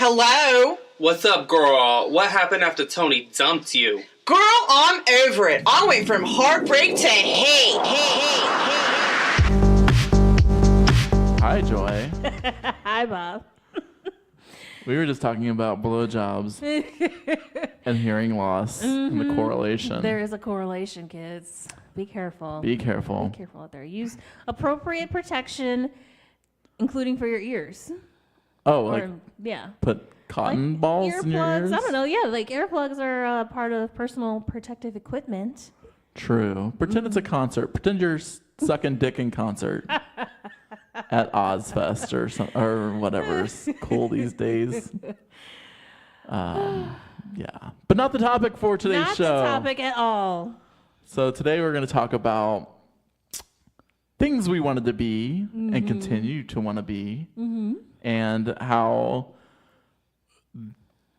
Hello? What's up, girl? What happened after Tony dumped you? Girl, I'm over it. I went from heartbreak to hate. Hi, Joy. Hi, Bob. We were just talking about blowjobs and hearing loss and the correlation. There is a correlation, kids. Be careful. Be careful. Be careful out there. Use appropriate protection, including for your ears. Oh, like yeah. put cotton balls in your ears? I don't know. Yeah, like earplugs are part of personal protective equipment. True. Pretend it's a concert. Pretend you're sucking dick in concert at Ozfest or whatever's cool these days. Yeah. But not the topic for today's show. Not the topic at all. So today we're going to talk about things we wanted to be and continue to want to be, and how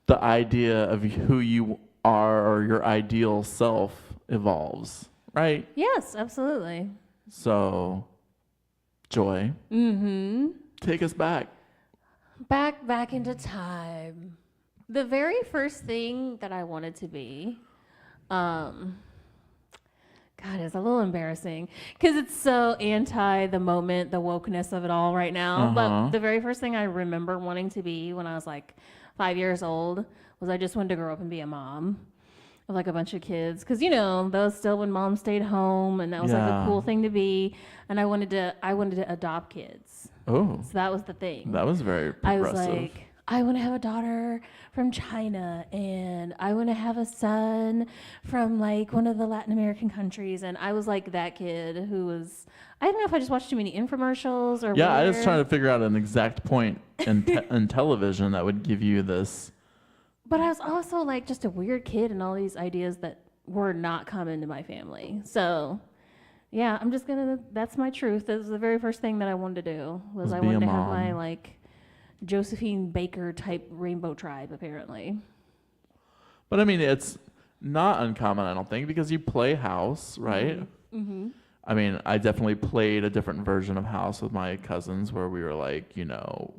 the idea of who you are or your ideal self evolves, right? Yes, absolutely. So, Joy, take us back. Back into time. The very first thing that I wanted to be, God, it's a little embarrassing because it's so anti the moment, the wokeness of it all right now. But the very first thing I remember wanting to be when I was like 5 years old was I just wanted to grow up and be a mom of like a bunch of kids. Because, you know, that was still when mom stayed home and that was like a cool thing to be. And I wanted to adopt kids. Oh. So that was the thing. That was very progressive. I was like, I want to have a daughter from China, and I want to have a son from like one of the Latin American countries. And I was like that kid who was, I don't know if I just watched too many infomercials or I was trying to figure out an exact point in television that would give you this. But I was also like just a weird kid and all these ideas that were not common to my family. So yeah, that's my truth. That was the very first thing that I wanted to do was I wanted to have my like Josephine Baker type rainbow tribe, apparently. But I mean, it's not uncommon, I don't think, because you play house, right? Mm-hmm. I mean, I definitely played a different version of house with my cousins where we were like, you know,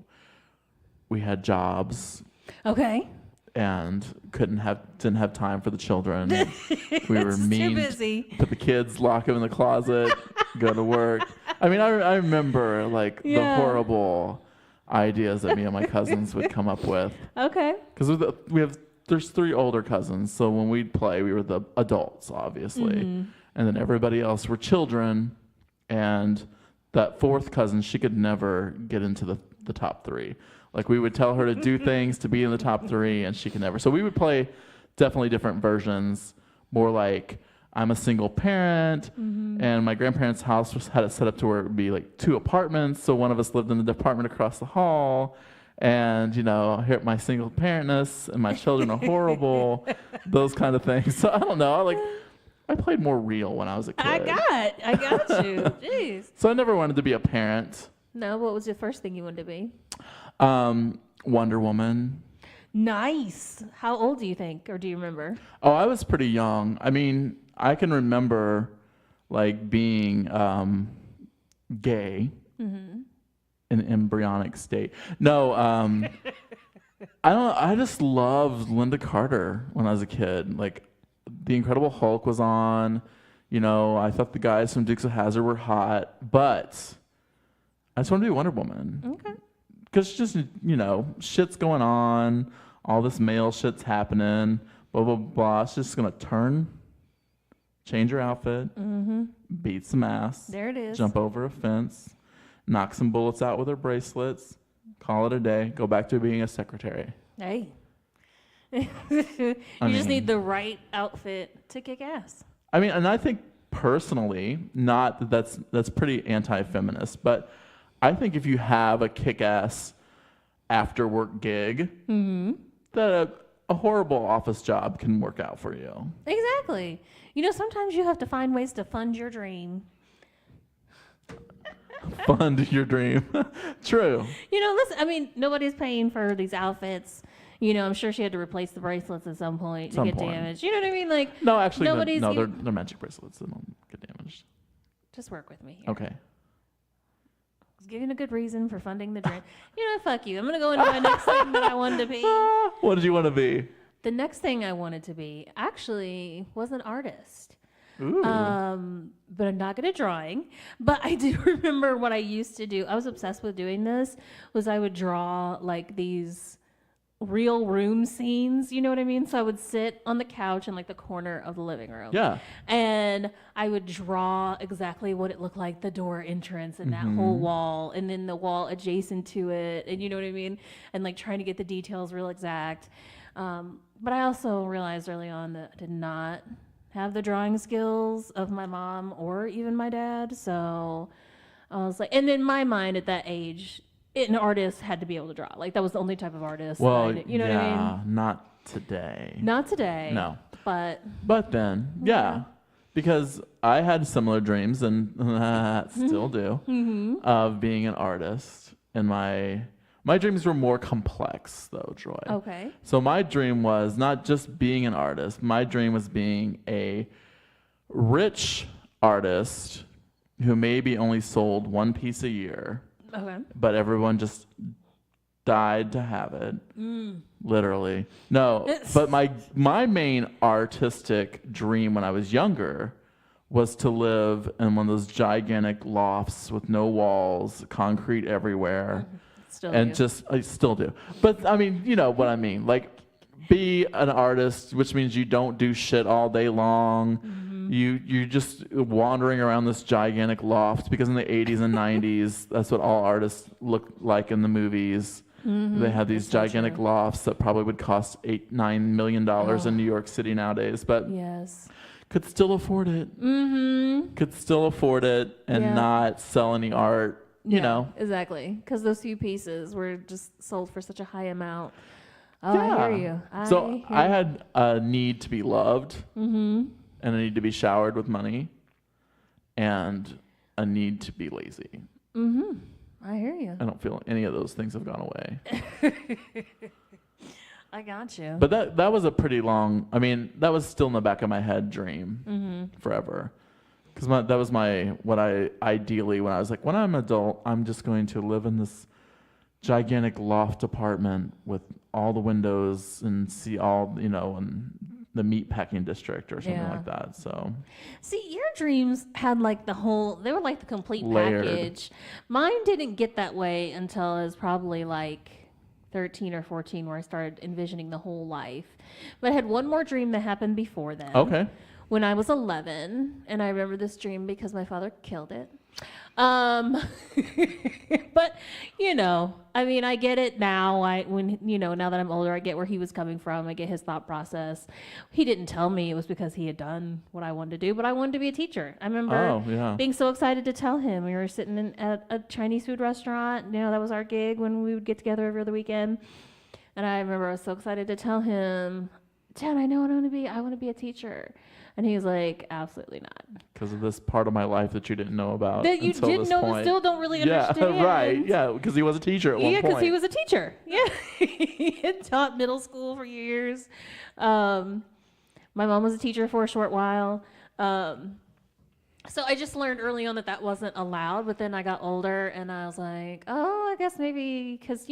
we had jobs. Okay. And didn't have time for the children. We were mean. Too busy. Put the kids, lock them in the closet, go to work. I mean, I remember like the horrible ideas that me and my cousins would come up with. Okay. Because there's 3 older cousins, so when we'd play, we were the adults, obviously, and then everybody else were children, and that 4th cousin, she could never get into the top 3. Like we would tell her to do things to be in the top 3, and she could never. So we would play definitely different versions, more like I'm a single parent, and my grandparents' house had it set up to where it would be like 2 apartments. So one of us lived in the apartment across the hall, and you know, here my single parentness and my children are horrible, those kind of things. So I don't know, I played more real when I was a kid. I got you. Jeez. So I never wanted to be a parent. No, what was the first thing you wanted to be? Wonder Woman. Nice. How old do you think, or do you remember? Oh, I was pretty young. I mean, I can remember like being gay in embryonic state. No, I just loved Linda Carter when I was a kid. Like, The Incredible Hulk was on. You know, I thought the guys from Dukes of Hazzard were hot, but I just wanted to be Wonder Woman. Okay. Because just, you know, shit's going on, all this male shit's happening, blah, blah, blah. It's just going to change her outfit, beat some ass. There it is. Jump over a fence, knock some bullets out with her bracelets, call it a day, go back to being a secretary. Hey. You just need the right outfit to kick ass. I mean, and I think personally, not that that's pretty anti-feminist, but I think if you have a kick-ass after-work gig, that a horrible office job can work out for you. Exactly. You know, sometimes you have to find ways to fund your dream. Fund your dream. True. You know, listen, I mean, nobody's paying for these outfits. You know, I'm sure she had to replace the bracelets at some point to get damaged. You know what I mean? Like, no, actually, nobody's they're magic bracelets. They don't get damaged. Just work with me here. Okay. was given a good reason for funding the dream. Fuck you. I'm going to go into my next thing that I wanted to be. What did you want to be? The next thing I wanted to be actually was an artist. Ooh. But I'm not good at drawing. But I do remember what I used to do. I was obsessed with doing this, was I would draw like these real room scenes, you know what I mean? So I would sit on the couch in like the corner of the living room. Yeah. And I would draw exactly what it looked like, the door entrance and that whole wall, and then the wall adjacent to it, and you know what I mean? And like trying to get the details real exact. But I also realized early on that I did not have the drawing skills of my mom or even my dad. So I was like, and in my mind at that age, an artist had to be able to draw. Like that was the only type of artist. Well, you know what I mean? Not today. Not today. No. But then, yeah. Because I had similar dreams and still do of being an artist. And my dreams were more complex though, Joy. Okay. So my dream was not just being an artist. My dream was being a rich artist who maybe only sold one piece a year. Okay. But everyone just died to have it. Literally. No, but my main artistic dream when I was younger was to live in one of those gigantic lofts with no walls, concrete everywhere. I still do. But I mean, you know what I mean. Like be an artist, which means you don't do shit all day long. You're just wandering around this gigantic loft, because in the 80s and 90s, that's what all artists look like in the movies. They have these gigantic lofts that probably would cost $8-9 million in New York City nowadays, but could still afford it. Could still afford it and not sell any art. You know, exactly, because those few pieces were just sold for such a high amount. I hear you. I had a need to be loved. And a need to be showered with money, and a need to be lazy. I hear you. I don't feel any of those things have gone away. I got you. But that was a pretty long, I mean, that was still in the back of my head dream forever. Because that was what I ideally, when I was like, when I'm an adult, I'm just going to live in this gigantic loft apartment with all the windows and see all, and the meatpacking district or something like that. So, see, your dreams had like they were like the complete layered package. Mine didn't get that way until I was probably like 13 or 14, where I started envisioning the whole life. But I had one more dream that happened before then. Okay. When I was 11, and I remember this dream because my father killed it. But I mean, I get it now. Now that I'm older, I get where he was coming from. I get his thought process. He didn't tell me it was because he had done what I wanted to do, but I wanted to be a teacher. I remember being so excited to tell him. We were sitting at a Chinese food restaurant. That was our gig when we would get together every other weekend. And I remember I was so excited to tell him, Dad, I know what I want to be. I want to be a teacher. And he was like, absolutely not. Because of this part of my life that you didn't know about. That you didn't know, but still don't really understand. Yeah, right. Yeah, because he was a teacher at one point. Yeah, because he was a teacher. Yeah. He had taught middle school for years. My mom was a teacher for a short while. So I just learned early on that wasn't allowed. But then I got older and I was like, oh, I guess maybe because,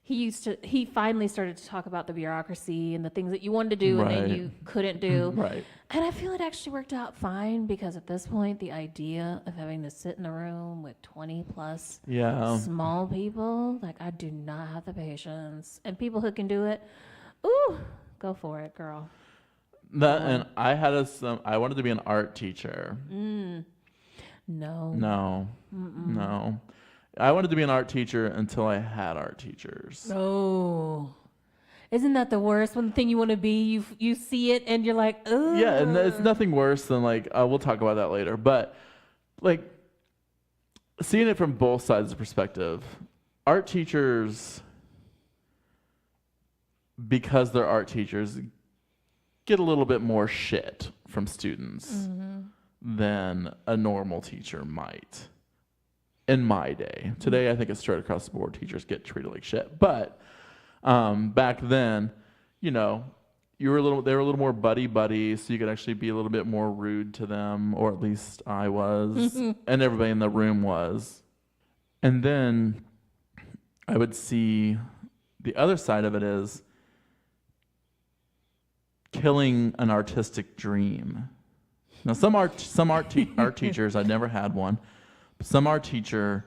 he finally started to talk about the bureaucracy and the things that you wanted to do and then you couldn't do. Right. And I feel it actually worked out fine, because at this point, the idea of having to sit in a room with 20 plus small people, like I do not have the patience. And people who can do it, ooh, go for it, girl. And I had I wanted to be an art teacher. No. I wanted to be an art teacher until I had art teachers. Oh. Isn't that the worst? One thing you want to be, you see it and you're like, oh. Yeah, and it's nothing worse than we'll talk about that later. But seeing it from both sides of the perspective, art teachers, because they're art teachers, get a little bit more shit from students than a normal teacher might. In my day. Today, I think it's straight across the board. Teachers get treated like shit. But back then, they were a little more buddy, so you could actually be a little bit more rude to them, or at least I was, and everybody in the room was. And then I would see the other side of it is killing an artistic dream. Now, some art teachers, I never had one, but some art teacher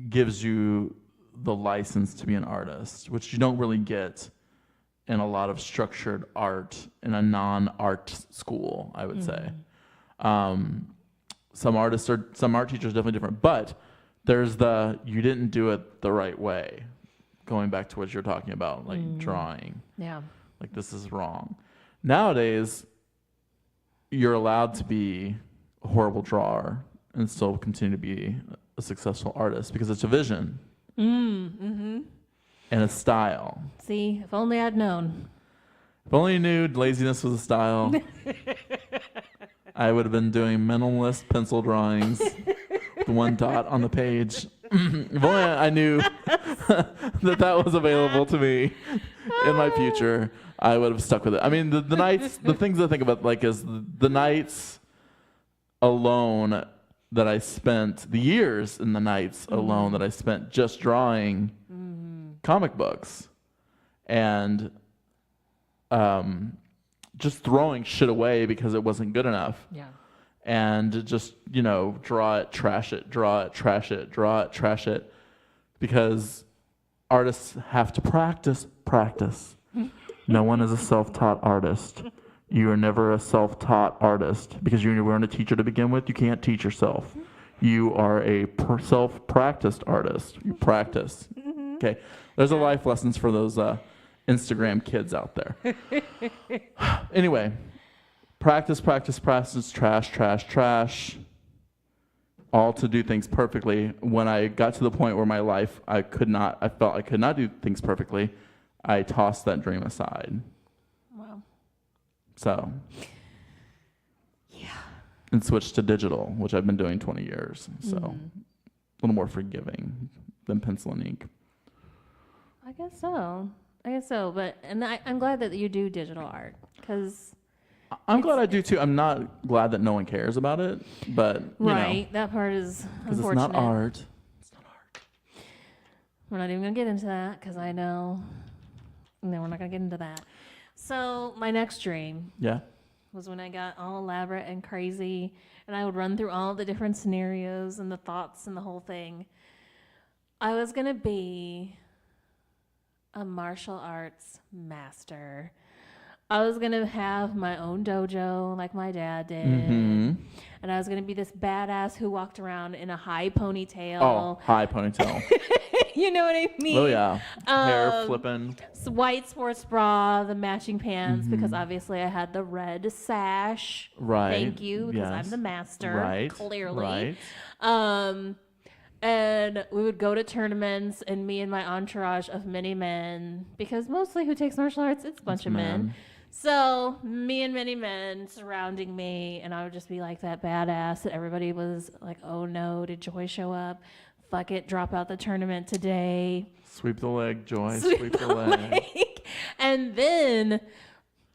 gives you the license to be an artist, which you don't really get in a lot of structured art in a non-art school, I would say. Some art teachers are definitely different, but there's you didn't do it the right way. Going back to what you're talking about, like drawing. Yeah. Like, this is wrong. Nowadays, you're allowed to be a horrible drawer and still continue to be a successful artist because it's a vision and a style. See, if only I'd known. If only you knew laziness was a style, I would have been doing minimalist pencil drawings with one dot on the page. If only I knew that was available to me in my future, I would have stuck with it. I mean, the nights, the things I think about, like, is the nights alone that I spent, the years in the nights alone that I spent just drawing comic books and just throwing shit away because it wasn't good enough. Yeah. And just, draw it, trash it, draw it, trash it, draw it, trash it. Because artists have to practice. No one is a self-taught artist. You are never a self-taught artist because you weren't a teacher to begin with. You can't teach yourself. You are a self-practiced artist. You practice. Okay. There's a life lessons for those Instagram kids out there. Anyway. Practice, trash. All to do things perfectly. When I got to the point where my life, I felt I could not do things perfectly, I tossed that dream aside. Wow. So. Yeah. And switched to digital, which I've been doing 20 years. So a little more forgiving than pencil and ink. I guess so. But I'm glad that you do digital art because. I'm glad I do too. I'm not glad that no one cares about it, but that part is because unfortunate. it's not art. It's not art. We're not even gonna get into that because I know. No, we're not gonna get into that. So my next dream was when I got all elaborate and crazy, and I would run through all the different scenarios and the thoughts and the whole thing. I was gonna be a martial arts master. I was going to have my own dojo like my dad did. And I was going to be this badass who walked around in a high ponytail. Oh, high ponytail. You know what I mean? Oh, yeah. Hair flipping. White sports bra, the matching pants, because obviously I had the red sash. Right. Thank you, because I'm the master. Right. Clearly. Right. And we would go to tournaments, and me and my entourage of many men, because mostly who takes martial arts, it's a bunch of men. So me and many men surrounding me, and I would just be like that badass that everybody was like, oh no, did Joy show up? Fuck it, drop out the tournament today. Sweep the leg, Joy, sweep the leg. And then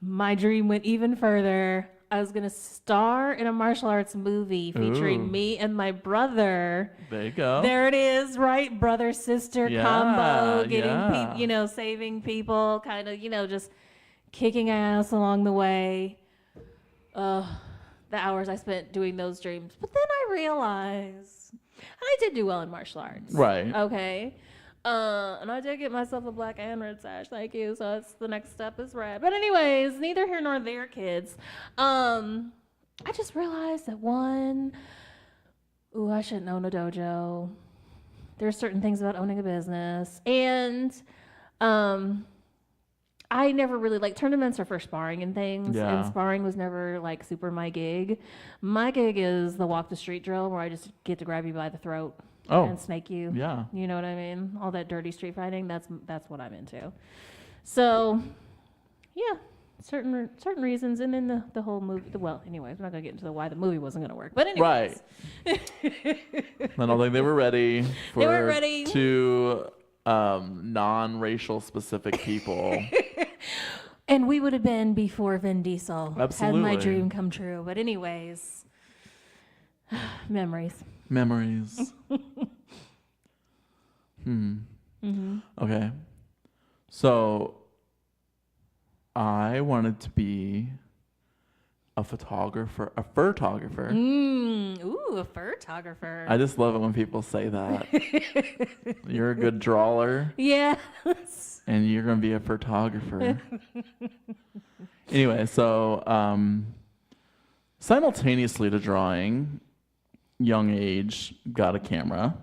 my dream went even further. I was going to star in a martial arts movie featuring me and my brother. There you go. There it is, right? Brother-sister combo, getting saving people, kind of, just kicking ass along the way. The hours I spent doing those dreams. But then I realized I did do well in martial arts. Right. Okay. And I did get myself a black and red sash. Thank you. So that's the next step is red. But anyways, neither here nor there, kids. I just realized that I shouldn't own a dojo. There's certain things about owning a business. And I never really tournaments are for sparring and things, and sparring was never super my gig. My gig is the walk the street drill where I just get to grab you by the throat and snake you. Yeah. You know what I mean? All that dirty street fighting, that's what I'm into. So, yeah, certain reasons, and then the whole movie, anyways, we're not going to get into why the movie wasn't going to work. But anyways. Right. I don't think they were ready for they weren't ready. two non-racial specific people. And we would have been before Vin Diesel Absolutely. had my dream come true. But anyways, memories. Okay. So I wanted to be a photographer, a photographer. Ooh, a photographer. I just love it when people say that. You're a good drawer. Yeah. And you're going to be a photographer. Anyway, so simultaneously to drawing, young age, got a camera.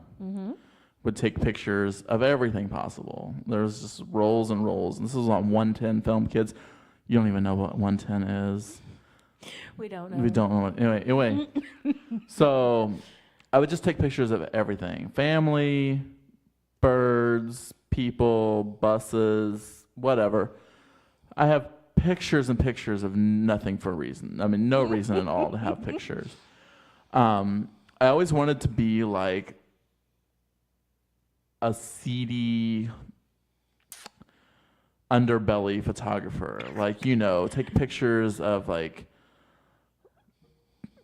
Would take pictures of everything possible. There's just rolls and rolls. And this is on 110 film, kids. You don't even know what 110 is. We don't know. We don't know what. Anyway. So I would just take pictures of everything. Family, birds, people, buses, whatever. I have pictures and pictures of nothing for a reason. I mean, no reason at all to have pictures. I always wanted to be like a seedy underbelly photographer. Like, you know, take pictures of like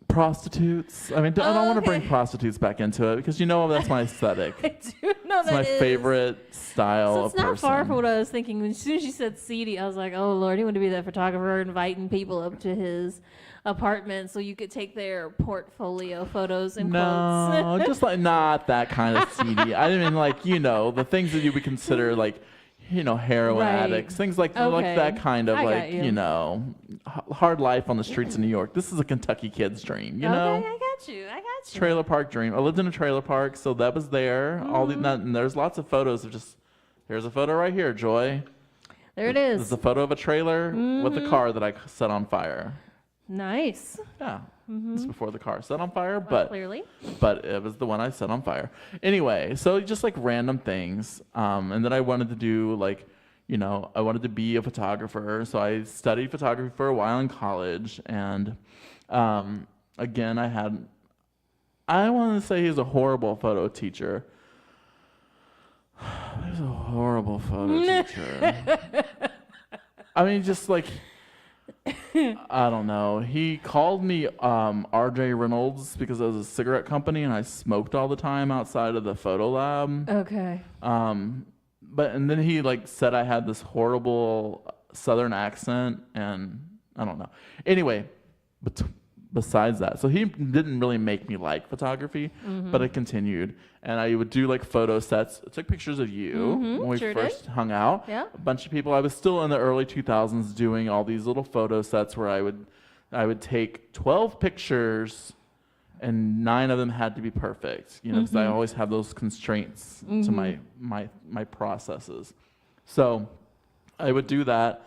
prostitutes. I mean, I don't want to bring prostitutes back into it because you know that's my aesthetic. I do know It's my favorite style So of it's not person. far from what I was thinking. As soon as you said seedy, I was like, oh, Lord, he wanted to be that photographer inviting people up to his apartment so you could take their portfolio photos and quotes. No, just like not that kind of seedy. I mean, like, you know, the things that you would consider like, you know, heroin addicts, things like that kind of I got like, you know, hard life on the streets of New York. This is a Kentucky kid's dream, you know? Okay, I got you. Trailer park dream. I lived in a trailer park, so that was there. And there's lots of photos of just, here's a photo right here, Joy. There it This is. is a photo of a trailer with a car that I set on fire. Nice. Yeah. This is before the car set on fire, Well, clearly. but it was the one I set on fire. Anyway, so just like random things. And then I wanted to do like, you know, I wanted to be a photographer. So I studied photography for a while in college. And again, I want to say he's a horrible photo teacher. He's a horrible photo teacher. I mean, just like, I don't know. He called me RJ Reynolds because it was a cigarette company and I smoked all the time outside of the photo lab. Okay. And then he like said I had this horrible Southern accent and I don't know. Anyway, besides that, so he didn't really make me like photography, but I continued and I would do like photo sets. I took pictures of you when we first hung out. Yeah. A bunch of people. I was still in the early 2000s doing all these little photo sets where I would take 12 pictures and 9 of them had to be perfect, you know, because I always have those constraints to my processes. So I would do that.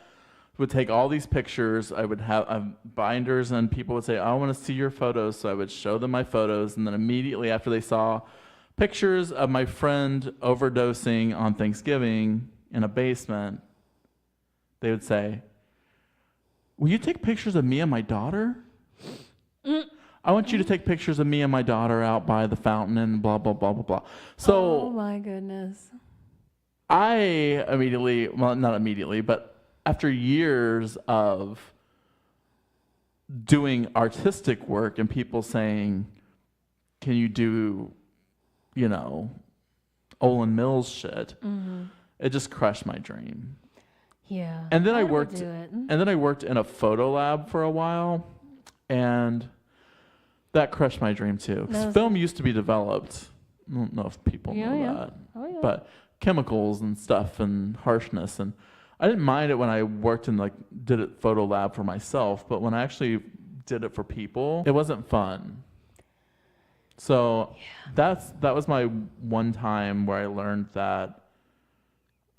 Would take all these pictures. I would have binders, and people would say, "I want to see your photos." So I would show them my photos, and then immediately after they saw pictures of my friend overdosing on Thanksgiving in a basement, they would say, "Will you take pictures of me and my daughter? I want you to take pictures of me and my daughter out by the fountain and blah blah blah blah blah." So oh my goodness. I immediately, well, not immediately, but after years of doing artistic work and people saying, can you do, you know, Olin Mills shit, it just crushed my dream. Yeah. And then I would worked do it. and then I worked in a photo lab for a while, and that crushed my dream too. Because film used to be developed. I don't know if people know that. Oh, yeah. But chemicals and stuff and harshness, and I didn't mind it when I worked in like did it photo lab for myself, but when I actually did it for people, it wasn't fun. So that was my one time where I learned that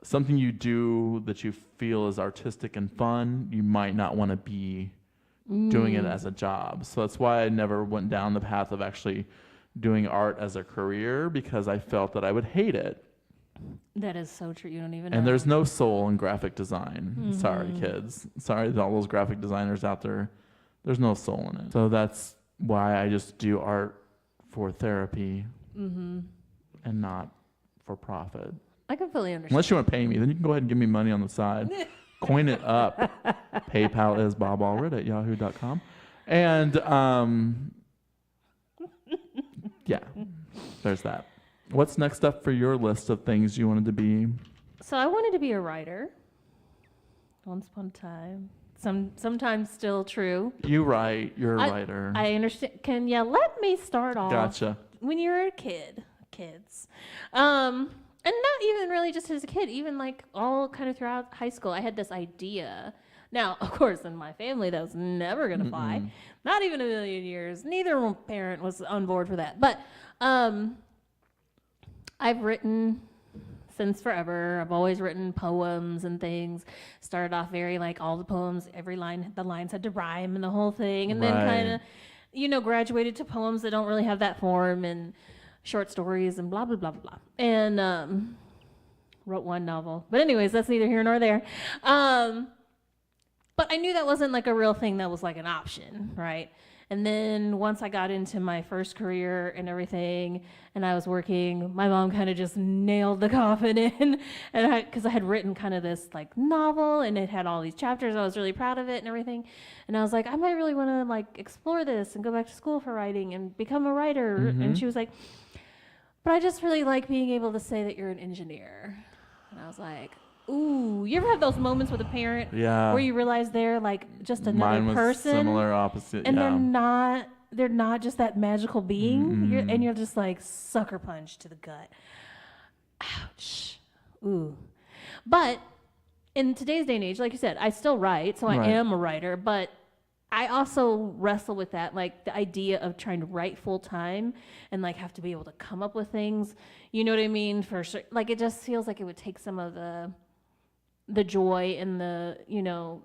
something you do that you feel is artistic and fun, you might not want to be doing it as a job. So that's why I never went down the path of actually doing art as a career, because I felt that I would hate it. That is so true. You don't even know. And there's no soul in graphic design. Sorry, kids. Sorry to all those graphic designers out there. There's no soul in it. So that's why I just do art for therapy and not for profit. I completely understand. Unless you want to pay me, then you can go ahead and give me money on the side. Coin it up. PayPal is boballred@yahoo.com. And yeah, there's that. What's next up for your list of things you wanted to be? So I wanted to be a writer. Once upon a time. Sometimes still true. You write. You're a writer. I understand. Can you let me start off? Gotcha. When you're a kids. And not even really just as a kid, even like all kind of throughout high school, I had this idea. Now, of course, in my family, that was never going to fly. Not even a million years. Neither parent was on board for that. But I've written since forever. I've always written poems and things. Started off very like all the poems, the lines had to rhyme and the whole thing. And then kind of, graduated to poems that don't really have that form and short stories and blah, blah, blah, blah, blah. And wrote one novel. But anyways, that's neither here nor there. But I knew that wasn't like a real thing that was like an option, right? And then once I got into my first career and everything, and I was working, my mom kind of just nailed the coffin in, and because I had written kind of this like novel, and it had all these chapters. I was really proud of it and everything, and I was like, I might really want to like explore this and go back to school for writing and become a writer. And she was like, but I just really like being able to say that you're an engineer. And I was like, ooh, you ever have those moments with a parent where you realize they're like just another Mine was person, similar, opposite, and they're not just that magical being, and you're just like sucker punch to the gut. Ouch. Ooh. But in today's day and age, like you said, I still write, so I am a writer, but I also wrestle with that, like the idea of trying to write full time and like have to be able to come up with things. You know what I mean? For sure. Like it just feels like it would take some of the joy and the,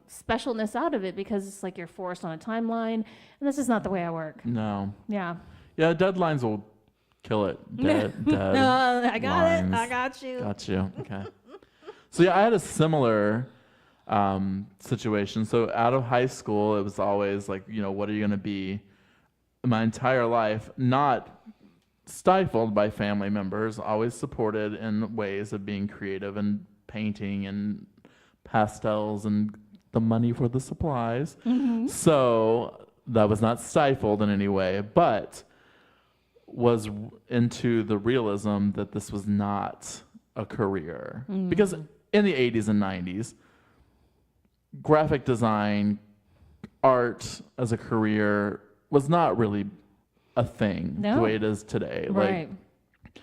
specialness out of it, because it's like you're forced on a timeline, and this is not the way I work. No. Yeah. Yeah, deadlines will kill it. Dead I got lines. it. I got you. Got you. Okay. So yeah, I had a similar situation. So out of high school, it was always like, what are you going to be? My entire life, not stifled by family members, always supported in ways of being creative and painting and pastels and the money for the supplies. So that was not stifled in any way, but was into the realism that this was not a career. Because in the 80s and 90s, graphic design, art as a career was not really a thing the way it is today. Right. Like,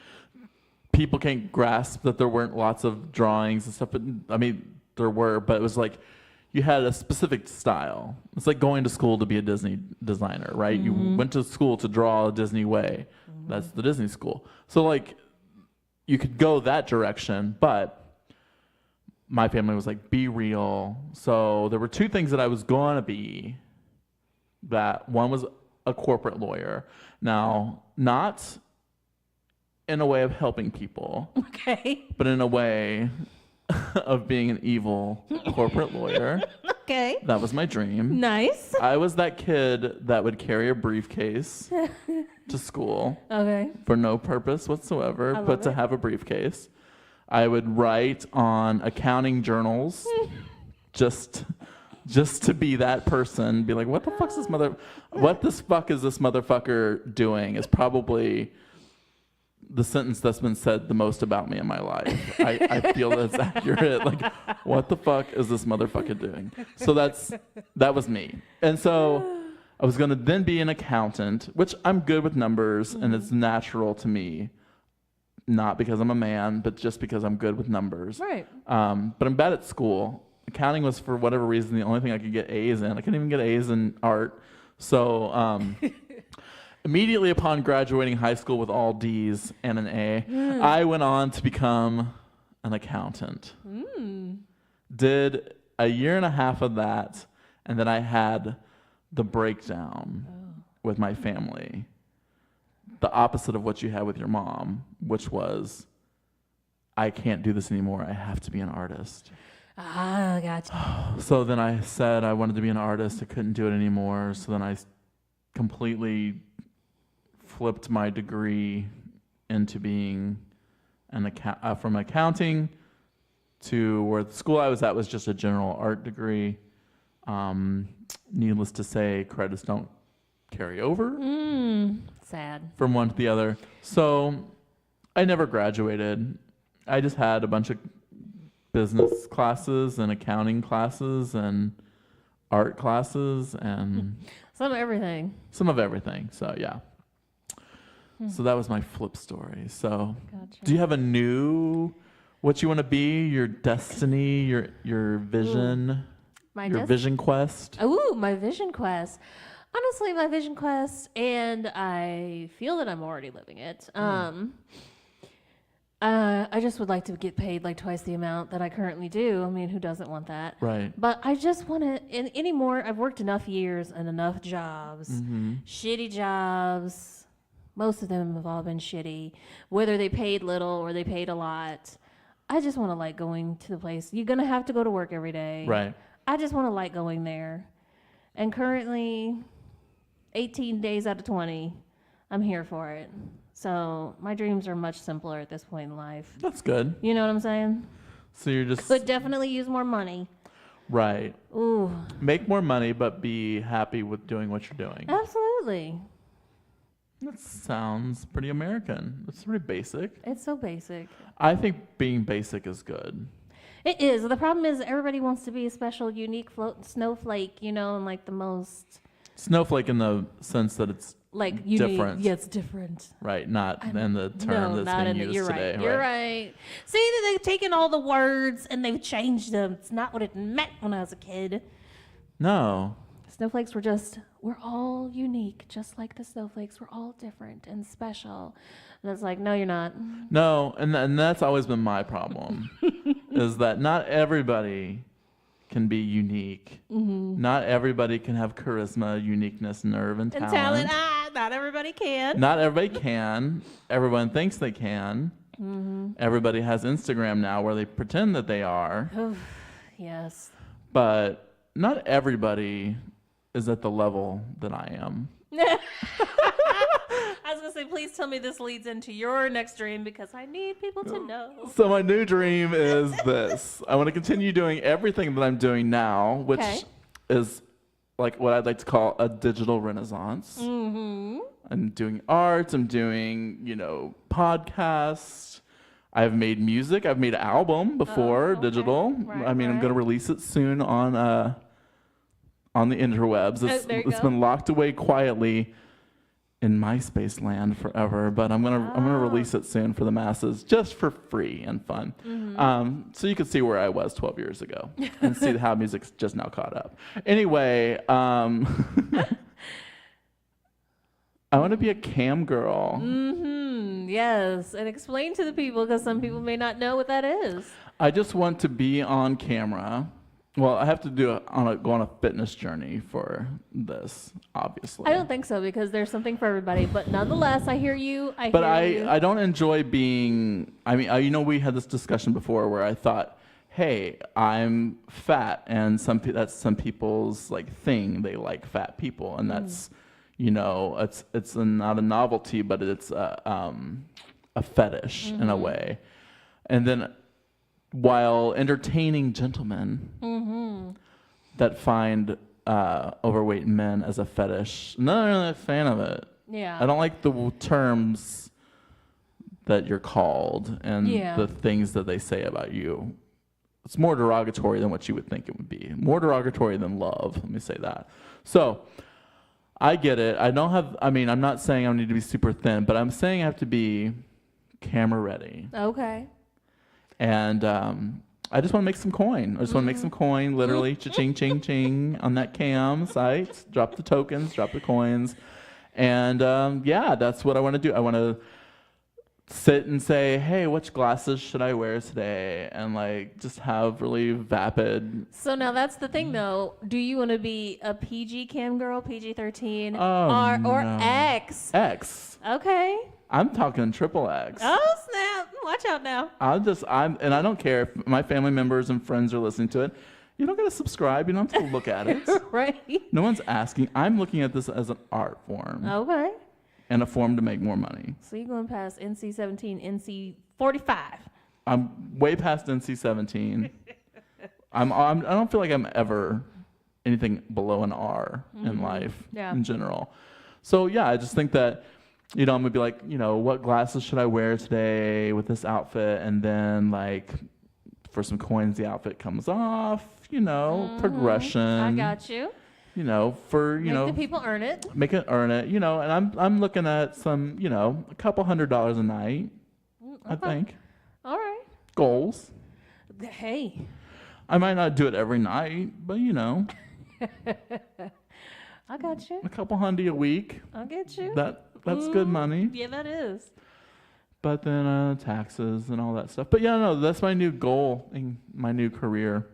people can't grasp that there weren't lots of drawings and stuff. But I mean, there were, but it was like you had a specific style. It's like going to school to be a Disney designer, right? You went to school to draw a Disney way. That's the Disney school. So like you could go that direction, but my family was like, be real. So there were two things that I was going to be. That one was a corporate lawyer. Now, not in a way of helping people, but in a way of being an evil corporate lawyer. Okay. That was my dream. Nice. I was that kid that would carry a briefcase to school for no purpose whatsoever, but to have a briefcase. I would write on accounting journals just to be that person, be like, what the fuck is this motherfucker doing is probably the sentence that's been said the most about me in my life. I feel that's accurate. Like, what the fuck is this motherfucker doing? So that was me. And so I was going to then be an accountant, which I'm good with numbers and it's natural to me. Not because I'm a man, but just because I'm good with numbers. Right. But I'm bad at school. Accounting was, for whatever reason, the only thing I could get A's in. I couldn't even get A's in art. So immediately upon graduating high school with all D's and an A, I went on to become an accountant. Did a year and a half of that, and then I had the breakdown with my family. The opposite of what you had with your mom, which was, I can't do this anymore. I have to be an artist. Ah, gotcha. So then I said I wanted to be an artist. I couldn't do it anymore. So then I completely flipped my degree into being from accounting to where the school I was at was just a general art degree. Needless to say, credits don't carry over. Sad. From one to the other. So I never graduated. I just had a bunch of business classes and accounting classes and art classes and Some of everything. some of everything. So yeah. So that was my flip story. So Gotcha. do you have a new what you want to be, your destiny, your vision, your vision quest? Ooh, my vision quest. Honestly, my vision quest, and I feel that I'm already living it. I just would like to get paid like twice the amount that I currently do. I mean, who doesn't want that? Right. But I just want to, anymore, I've worked enough years and enough jobs, shitty jobs. Most of them have all been shitty, whether they paid little or they paid a lot. I just want to like going to the place. You're going to have to go to work every day. Right. I just want to like going there. And currently, 18 days out of 20, I'm here for it. So my dreams are much simpler at this point in life. That's good. You know what I'm saying? So you're just Could definitely use more money. right. Ooh, Make more money, but be happy with doing what you're doing. absolutely. That sounds pretty American. It's pretty basic. It's so basic. I think being basic is good. It is. The problem is everybody wants to be a special, unique snowflake, you know, and like the most Snowflake in the sense that it's like unique. different. Yeah, it's different. right, not in the term that's being used you're today. right. You're right. See, they've taken all the words and they've changed them. It's not what it meant when I was a kid. No. Snowflakes we're all unique, just like the snowflakes. We're all different and special. And it's like, no, you're not. No, and that's always been my problem, is that not everybody can be unique. Not everybody can have charisma, uniqueness, nerve, and talent. Not everybody can. Not everybody can. Everyone thinks they can. Everybody has Instagram now where they pretend that they are, Yes. but not everybody is at the level that I am. I was going to say, please tell me this leads into your next dream because I need people to know. So my new dream is this. I want to continue doing everything that I'm doing now, which is like what I'd like to call a digital renaissance. I'm doing art. I'm doing, podcasts. I've made music. I've made an album before, digital. Right, I'm going to release it soon on the interwebs. It's been locked away quietly in MySpace land forever, but I'm gonna release it soon for the masses, just for free and fun. So you can see where I was 12 years ago and see how music's just now caught up. Anyway, I want to be a cam girl. Yes, and explain to the people because some people may not know what that is. I just want to be on camera. Well, I have to go on a fitness journey for this, obviously. I don't think so because there's something for everybody. But nonetheless, I hear you. I don't enjoy being. I mean, we had this discussion before where I thought, hey, I'm fat, and that's some people's like thing. They like fat people, and that's, it's not a novelty, but it's a fetish in a way, and then. While entertaining gentlemen that find overweight men as a fetish, I'm not really a fan of it. Yeah. I don't like the terms that you're called and the things that they say about you. It's more derogatory than what you would think it would be. More derogatory than love, let me say that. So, I get it. I'm not saying I need to be super thin, but I'm saying I have to be camera ready. Okay. And I just want to make some coin. I just want to make some coin, literally, cha-ching, ching, ching, on that cam site. Drop the tokens, drop the coins. And that's what I want to do. I want to sit and say, hey, which glasses should I wear today? And just have really vapid. So now that's the thing, though. Do you want to be a PG cam girl, PG-13, or no. X? X. Okay. I'm talking triple X. Oh, snap. Watch out now. I don't care if my family members and friends are listening to it. You don't got to subscribe. You don't have to look at it. Right. No one's asking. I'm looking at this as an art form. Okay. And a form to make more money. So you're going past NC-17, NC-45. I'm way past NC-17. I don't feel like I'm ever anything below an R in life in general. So yeah, I just think that I'm gonna be like, what glasses should I wear today with this outfit? And then like for some coins, the outfit comes off, progression. I got you. For, Make the people earn it. Make it earn it, and I'm looking at some, a couple $100 a night, I think. All right. Goals. Hey. I might not do it every night, but I got you. a couple $100 a week. I'll get you. That's good money. Yeah, that is. But then taxes and all that stuff. But yeah, no, that's my new goal in my new career.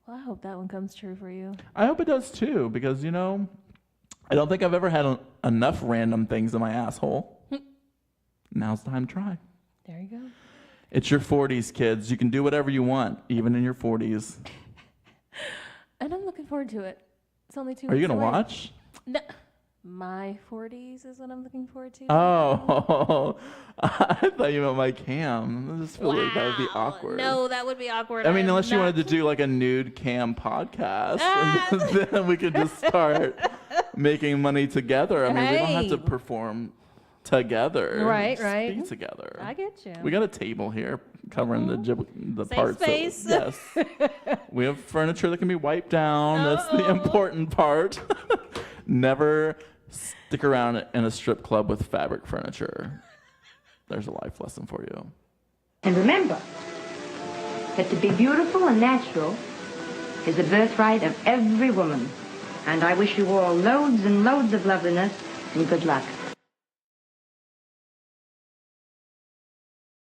Well, I hope that one comes true for you. I hope it does too, because I don't think I've ever had enough random things in my asshole. Now's the time to try. There you go. It's your 40s, kids. You can do whatever you want, even in your 40s. And I'm looking forward to it. It's only 2 Are you weeks gonna away. watch? No. My 40s is what I'm looking forward to. Oh, I thought you meant my cam. I just feel like that would be awkward. No, that would be awkward. I mean, unless you wanted to do like a nude cam podcast, and then we could just start making money together. I mean, we don't have to perform together. Right, Just right. be together. I get you. We got a table here covering the Safe parts. space. Yes. We have furniture that can be wiped down. That's the important part. Never stick around in a strip club with fabric furniture. There's a life lesson for you. And remember that to be beautiful and natural is the birthright of every woman. And I wish you all loads and loads of loveliness and good luck.